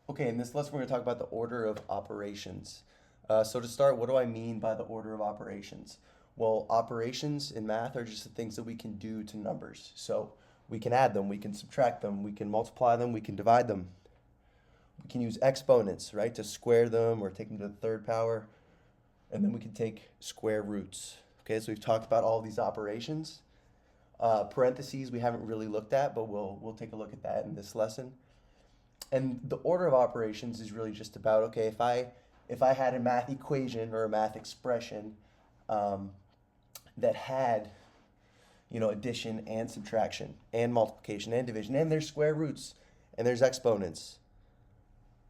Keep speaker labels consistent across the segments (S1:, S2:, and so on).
S1: Okay, in this lesson we're going to talk about the order of operations. So to start, what do I mean by the order of operations? Well, operations in math are just the things that we can do to numbers. So we can add them, we can subtract them, we can multiply them, we can divide them. We can use exponents, right, to square them or take them to the third power. And then we can take square roots. Okay, so we've talked about all these operations. Parentheses we haven't really looked at, but we'll take a look at that in this lesson. And the order of operations is really just about, okay, if I had a math equation or a math expression that had addition and subtraction and multiplication and division and there's square roots and there's exponents,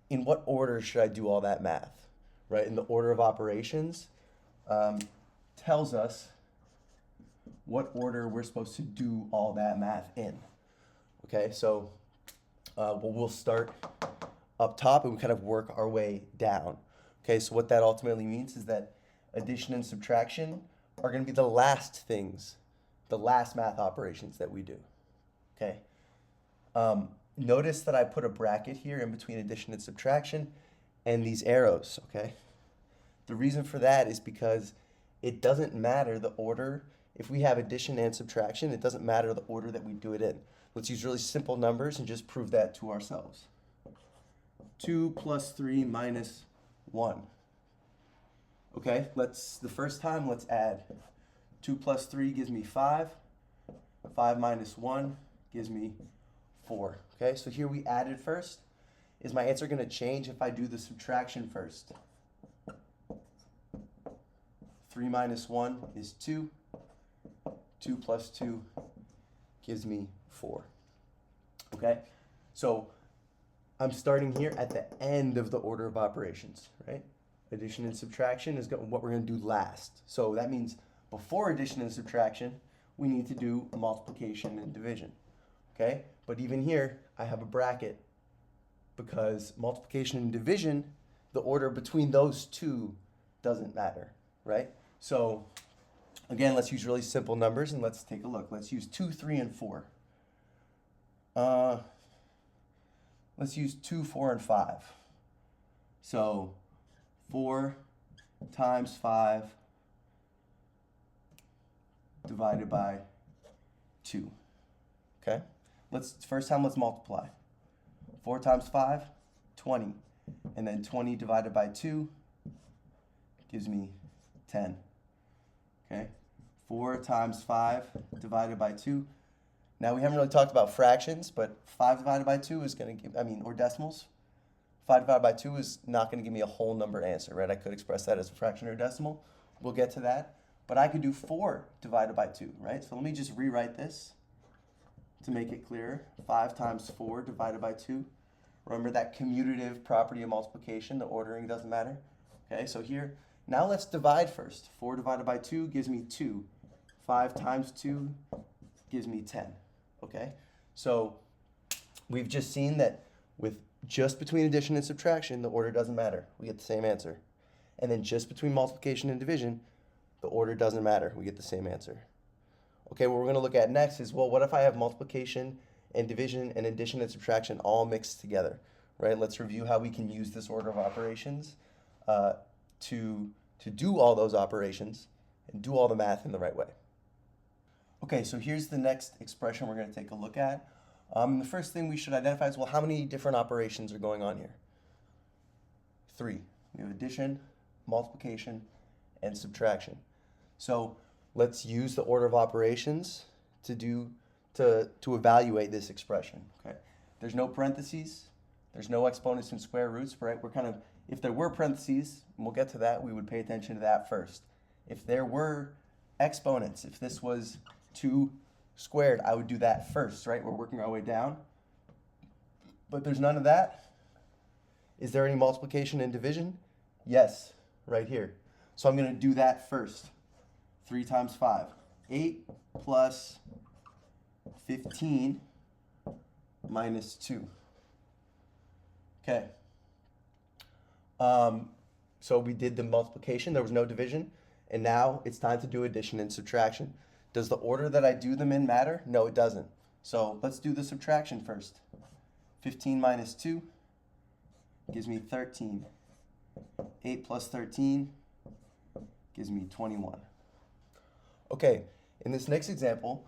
S1: in what order should I do all that math, right? In the order of operations tells us what order we're supposed to do all that math in. Okay, so we'll start up top and we kind of work our way down. Okay, so what that ultimately means is that addition and subtraction are going to be the last things, the last math operations that we do. Okay. Notice that I put a bracket here in between addition and subtraction and these arrows, okay? The reason for that is because it doesn't matter the order. If we have addition and subtraction, it doesn't matter the order that we do it in. Let's use really simple numbers and just prove that to ourselves. 2 plus 3 minus 1. Okay, the first time, let's add. 2 plus 3 gives me 5. 5 minus 1 gives me 4. Okay, so here we added first. Is my answer going to change if I do the subtraction first? 3 minus 1 is 2. 2 plus 2 gives me 4. Okay, so I'm starting here at the end of the order of operations, right? Addition and subtraction is what we're going to do last. So that means before addition and subtraction, we need to do multiplication and division. Okay, but even here, I have a bracket because multiplication and division, the order between those two doesn't matter, right? So again, let's use really simple numbers and let's take a look. Let's use 2, 3, and 4. Let's use 2, 4, and 5. So 4 times 5 divided by 2. Okay? First time let's multiply. 4 times 5, 20. And then 20 divided by 2 gives me 10. Okay? 4 times 5 divided by 2. Now we haven't really talked about fractions, but 5 divided by 2 is going to give, or decimals. 5 divided by 2 is not going to give me a whole number answer, right? I could express that as a fraction or a decimal. We'll get to that. But I could do 4 divided by 2, right? So let me just rewrite this to make it clearer. 5 times 4 divided by 2. Remember that commutative property of multiplication, the ordering doesn't matter. Okay, so here, now let's divide first. 4 divided by 2 gives me 2. 5 times 2 gives me 10. Okay, so we've just seen that with just between addition and subtraction, the order doesn't matter. We get the same answer. And then just between multiplication and division, the order doesn't matter. We get the same answer. Okay, what we're going to look at next is, well, what if I have multiplication and division and addition and subtraction all mixed together, right? Let's review how we can use this order of operations to do all those operations and do all the math in the right way. Okay, so here's the next expression we're going to take a look at. The first thing we should identify is, well, how many different operations are going on here? 3. We have addition, multiplication, and subtraction. So let's use the order of operations to evaluate this expression. Okay, there's no parentheses, there's no exponents and square roots, right? If there were parentheses, and we'll get to that, we would pay attention to that first. If there were exponents, if this was 2 squared, I would do that first, right? We're working our way down. But there's none of that. Is there any multiplication and division? Yes, right here. So I'm going to do that first. 3 times 5. 8 plus 15 minus 2. Okay. So we did the multiplication. There was no division. And now it's time to do addition and subtraction. Does the order that I do them in matter? No, it doesn't. So let's do the subtraction first. 15 minus 2 gives me 13. 8 plus 13 gives me 21. Okay, in this next example,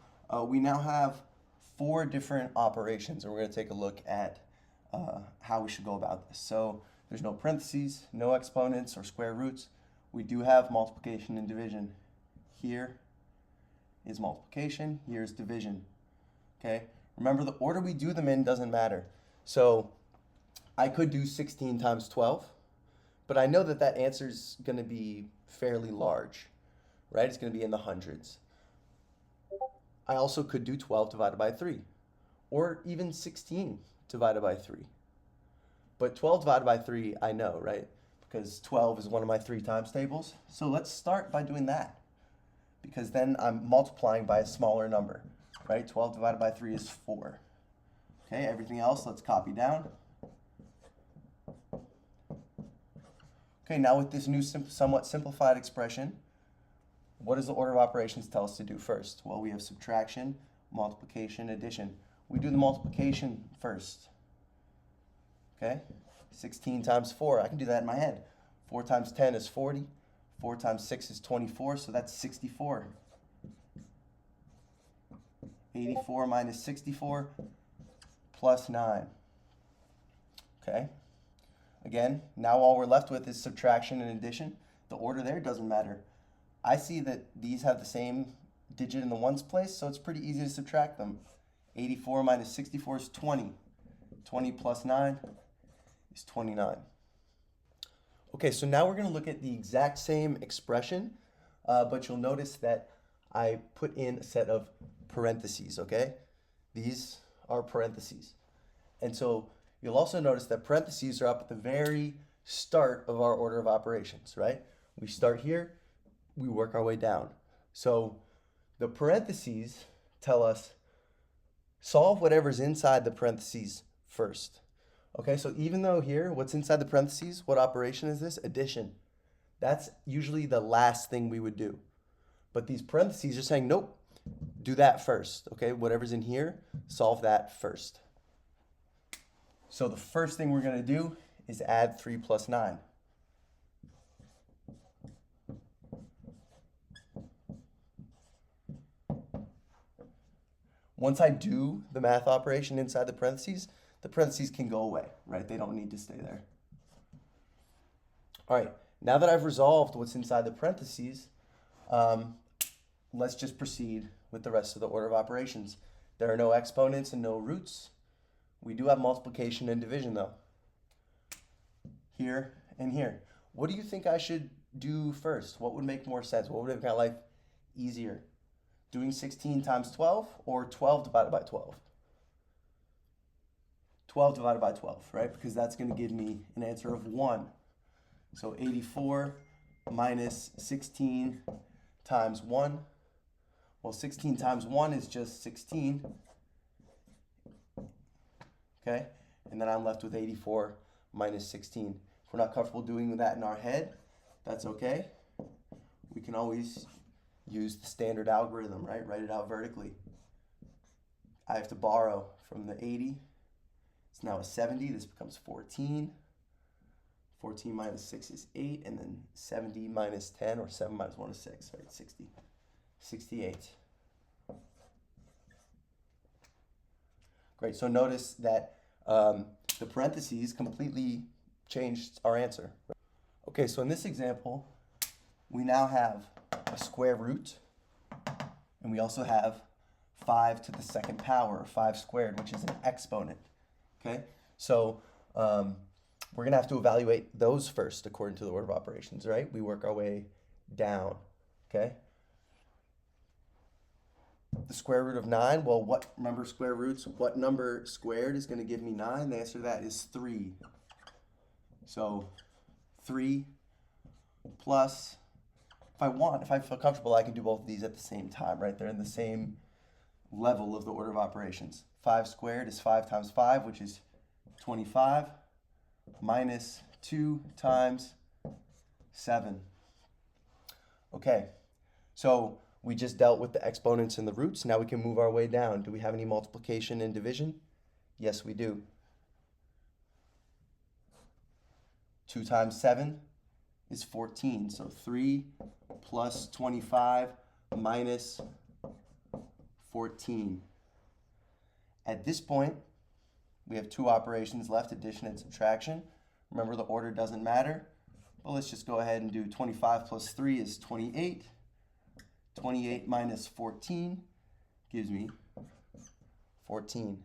S1: we now have 4 different operations, and we're going to take a look at how we should go about this. So there's no parentheses, no exponents or square roots. We do have multiplication and division. Here is multiplication, here's division. Okay, remember the order we do them in doesn't matter. So I could do 16 times 12, but I know that that answer is going to be fairly large, right? It's going to be in the hundreds. I also could do 12 divided by 3, or even 16 divided by 3. But 12 divided by 3, I know, right? Because 12 is one of my 3 times tables. So let's start by doing that, because then I'm multiplying by a smaller number, right? 12 divided by 3 is 4. Okay, everything else, let's copy down. Okay, now with this new somewhat simplified expression, what does the order of operations tell us to do first? Well, we have subtraction, multiplication, addition. We do the multiplication first. Okay, 16 times 4, I can do that in my head. 4 times 10 is 40. 4 times 6 is 24, so that's 64. 84 minus 64 plus 9. Okay, again, now all we're left with is subtraction and addition. The order there doesn't matter. I see that these have the same digit in the ones place, so it's pretty easy to subtract them. 84 minus 64 is 20. 20 plus 9 is 29. Okay, so now we're going to look at the exact same expression, but you'll notice that I put in a set of parentheses, okay? These are parentheses. And so you'll also notice that parentheses are up at the very start of our order of operations, right? We start here, we work our way down. So the parentheses tell us solve whatever's inside the parentheses first. Okay, so even though here, what's inside the parentheses, what operation is this? Addition. That's usually the last thing we would do. But these parentheses are saying, nope, do that first. Okay, whatever's in here, solve that first. So the first thing we're going to do is add 3 plus 9. Once I do the math operation inside the parentheses can go away, right? They don't need to stay there. All right, now that I've resolved what's inside the parentheses, let's just proceed with the rest of the order of operations. There are no exponents and no roots. We do have multiplication and division though. Here and here. What do you think I should do first? What would make more sense? What would make my life easier? Doing 16 times 12 or 12 divided by 12? 12 divided by 12, right? Because that's going to give me an answer of 1. So 84 minus 16 times 1. Well, 16 times 1 is just 16. Okay? And then I'm left with 84 minus 16. If we're not comfortable doing that in our head, that's okay. We can always use the standard algorithm, right? Write it out vertically. I have to borrow from the 80. It's now a 70. This becomes 14. 14 minus 6 is 8. And then 70 minus 10, or 7 minus 1 is 6, right? 60. 68. Great. So notice that the parentheses completely changed our answer. Okay, so in this example, we now have a square root, and we also have 5 to the second power, or 5 squared, which is an exponent. Okay, so we're going to have to evaluate those first according to the order of operations, right? We work our way down, okay? The square root of 9, well, remember square roots, what number squared is going to give me 9? The answer to that is 3. So 3 plus, if I feel comfortable, I can do both of these at the same time, right? They're in the same level of the order of operations. 5 squared is 5 times 5, which is 25, minus 2 times 7. Okay, so we just dealt with the exponents and the roots. Now we can move our way down. Do we have any multiplication and division? Yes, we do. 2 times 7 is 14. So 3 plus 25 minus 14. At this point, we have two operations left, addition and subtraction. Remember, the order doesn't matter. But let's just go ahead and do 25 plus 3 is 28. 28 minus 14 gives me 14.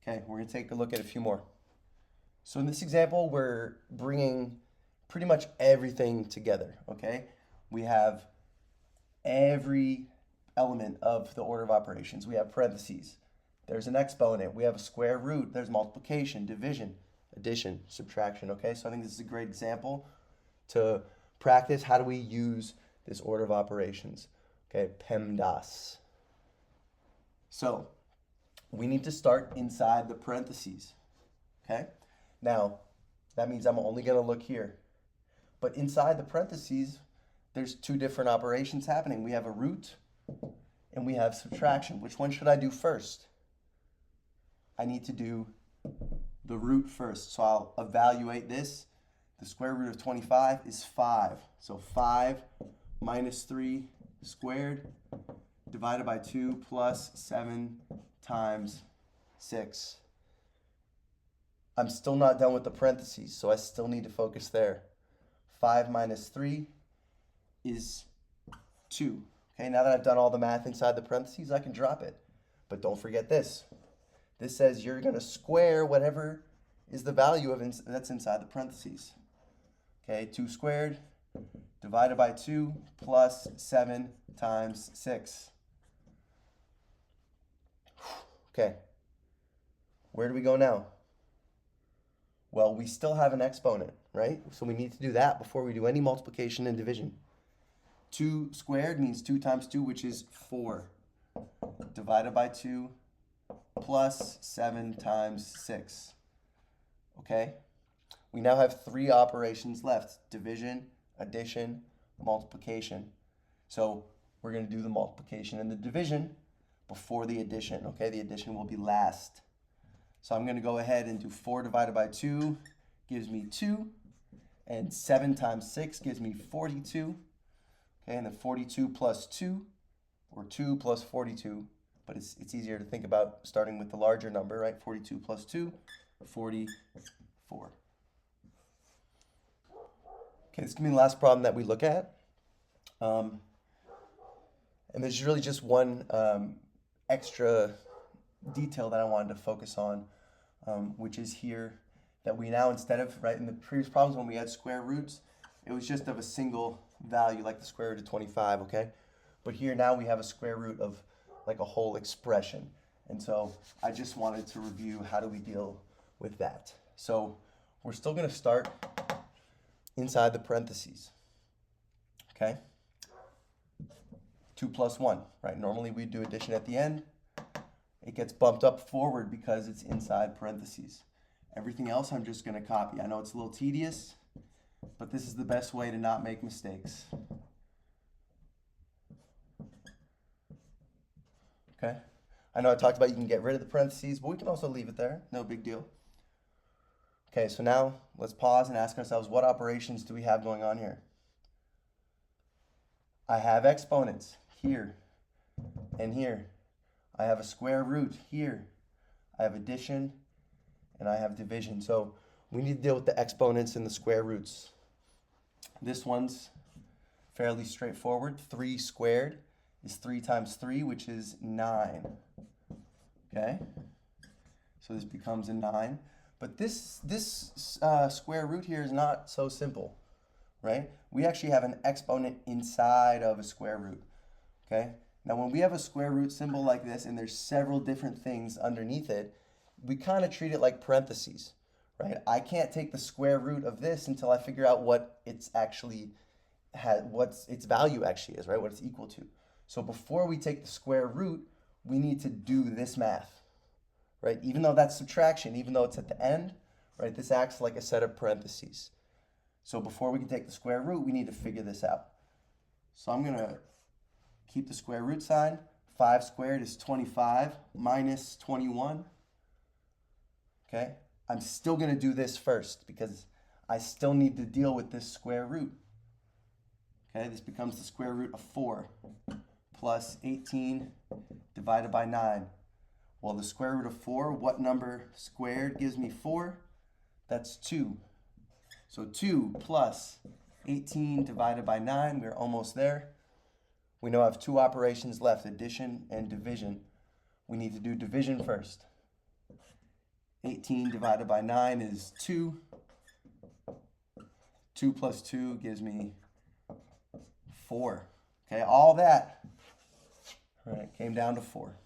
S1: Okay, we're going to take a look at a few more. So in this example, we're bringing pretty much everything together, okay? We have every element of the order of operations. We have parentheses. There's an exponent. We have a square root. There's multiplication, division, addition, subtraction, okay? So I think this is a great example to practice how do we use this order of operations, okay? PEMDAS. So we need to start inside the parentheses, okay? Now, that means I'm only going to look here. But inside the parentheses, there's two different operations happening. We have a root and we have subtraction. Which one should I do first? I need to do the root first. So I'll evaluate this. The square root of 25 is 5. So 5 minus 3 squared divided by 2 plus 7 times 6. I'm still not done with the parentheses, so I still need to focus there. 5 minus 3 is 2. Okay, now that I've done all the math inside the parentheses, I can drop it. But don't forget this. This says you're going to square whatever is the value of that's inside the parentheses. Okay, 2 squared divided by 2 plus 7 times 6. Okay, where do we go now? Well, we still have an exponent, right? So we need to do that before we do any multiplication and division. 2 squared means 2 times 2, which is 4, divided by 2 plus 7 times 6. Okay? We now have 3 operations left: division, addition, multiplication. So we're going to do the multiplication and the division before the addition. Okay? The addition will be last. So I'm going to go ahead and do 4 divided by 2 gives me 2. And 7 times 6 gives me 42. Okay, and then 42 plus 2, or 2 plus 42. But it's easier to think about starting with the larger number, right? 42 plus 2, 44. Okay, this is going to be the last problem that we look at. And there's really just one extra detail that I wanted to focus on, which is here that we now, instead of, right, in the previous problems when we had square roots, it was just of a single value, like the square root of 25, okay? But here now we have a square root of like a whole expression. And so I just wanted to review how do we deal with that. So we're still going to start inside the parentheses, okay? 2 plus 1, right? Normally we do addition at the end. It gets bumped up forward because it's inside parentheses. Everything else I'm just going to copy. I know it's a little tedious, but this is the best way to not make mistakes. Okay? I know I talked about you can get rid of the parentheses, but we can also leave it there. No big deal. Okay, so now let's pause and ask ourselves, what operations do we have going on here? I have exponents here and here. I have a square root here. I have addition and I have division. So we need to deal with the exponents and the square roots. This one's fairly straightforward. 3 squared is 3 times 3, which is 9. Okay? So this becomes a 9. But this square root here is not so simple, right? We actually have an exponent inside of a square root. Okay? Now when we have a square root symbol like this and there's several different things underneath it, we kind of treat it like parentheses, right? I can't take the square root of this until I figure out what it's actually what's its value actually is, right? What it's equal to. So before we take the square root, we need to do this math, right? Even though that's subtraction, even though it's at the end, right? This acts like a set of parentheses. So before we can take the square root, we need to figure this out. So I'm going to keep the square root sign. 5 squared is 25 minus 21. Okay, I'm still going to do this first because I still need to deal with this square root. Okay, this becomes the square root of 4 plus 18 divided by 9. Well, the square root of 4, what number squared gives me 4? That's 2. So 2 plus 18 divided by 9, we're almost there. We now have 2 operations left, addition and division. We need to do division first. 18 divided by 9 is 2. 2 plus 2 gives me 4. Okay, all that, all right, came down to 4.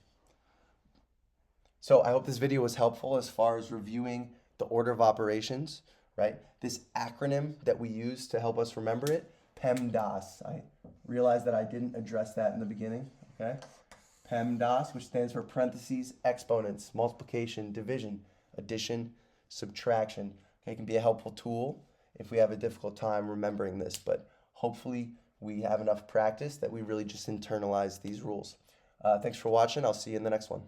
S1: So I hope this video was helpful as far as reviewing the order of operations, right? This acronym that we use to help us remember it, PEMDAS. I realized that I didn't address that in the beginning, okay? PEMDAS, which stands for parentheses, exponents, multiplication, division, addition, subtraction. Okay, it can be a helpful tool if we have a difficult time remembering this, but hopefully we have enough practice that we really just internalize these rules. Thanks for watching. I'll see you in the next one.